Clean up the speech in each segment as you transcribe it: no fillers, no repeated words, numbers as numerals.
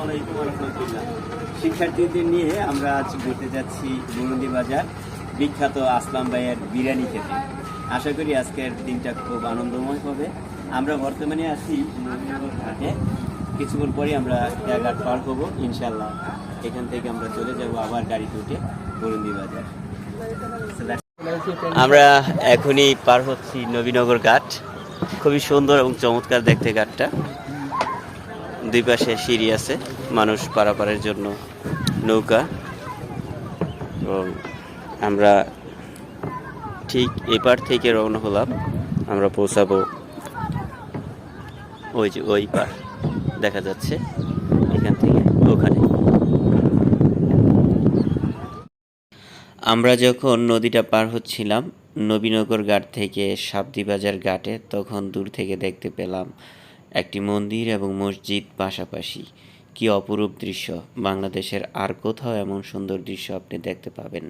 আলাইকুম ওয়া রাহমাতুল্লাহ। শিক্ষার্থীদের নিয়ে আমরা আজ ঘুরতে যাচ্ছি বুরুন্ডি বাজার, বিখ্যাত আসলাম ভাইয়ের বিরিয়ানি খেতে। আশা করি আজকের দিনটা খুব আনন্দময় হবে। আমরা বর্তমানে আছি নবীনগর ঘাটে। কিছুক্ষণ পরে আমরা ঘাট পার হবো ইনশাল্লাহ। এখান থেকে আমরা চলে যাব আবার গাড়িতে উঠে বুরুন্ডি বাজার। আমরা এখনই পার হচ্ছি নবীনগর ঘাট। খুবই সুন্দর এবং চমৎকার দেখতে ঘাটটা। দুই পাশে সিঁড়ি আছে, মানুষ পারাপারের জন্য নৌকা। এবং আমরা ঠিক এপার থেকে রওনা হলাম। আমরা পৌঁছাবো ওই যে ওই পার দেখা যাচ্ছে, এখান থেকে ওখানে। আমরা যখন নদীটা পার হচ্ছিলাম নবীনগর ঘাট থেকে সাবদি বাজার ঘাটে, তখন দূর থেকে দেখতে পেলাম একটি মন্দির এবং মসজিদ পাশাপাশি। কি অপরূপ দৃশ্য! বাংলাদেশের আর কোথাও এমন সুন্দর দৃশ্য আপনি দেখতে পাবেন।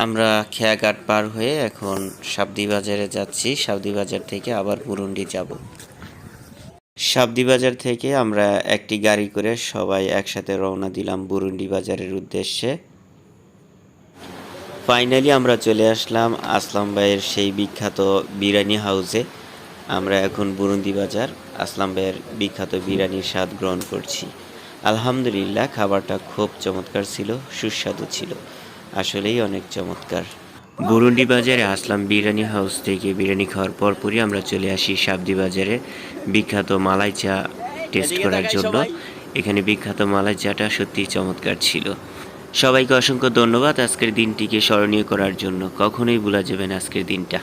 আমরা খেয়াঘাট পার হয়ে এখন সাবদি বাজারে যাচ্ছি। সাবদি বাজার থেকে আবার বুরুন্ডি যাব। সাবদি বাজার থেকে আমরা একটি গাড়ি করে সবাই একসাথে রওনা দিলাম বুরুন্ডি বাজারের উদ্দেশ্যে। ফাইনালি আমরা চলে আসলাম আসলাম ভাইয়ের সেই বিখ্যাত বিরিয়ানি হাউসে। আমরা এখন বুরুন্ডি বাজার আসলাম ভাইয়ের বিখ্যাত বিরিয়ানির স্বাদ গ্রহণ করছি। আলহামদুলিল্লাহ, খাবারটা খুব চমৎকার ছিল, সুস্বাদু ছিল, আসলেই অনেক চমৎকার। বুরুন্ডি বাজারে আসলাম বিরিয়ানি হাউস থেকে বিরিয়ানি খাওয়ার পরপরই আমরা চলে আসি সাবদি বাজারে বিখ্যাত মালাই চা টেস্ট করার জন্য। এখানে বিখ্যাত মালাই চাটা সত্যিই চমৎকার ছিল। সবাইকে অসংখ্য ধন্যবাদ আজকের দিনটিকে স্মরণীয় করার জন্য। কখনোই ভোলা যাবে না আজকের দিনটা।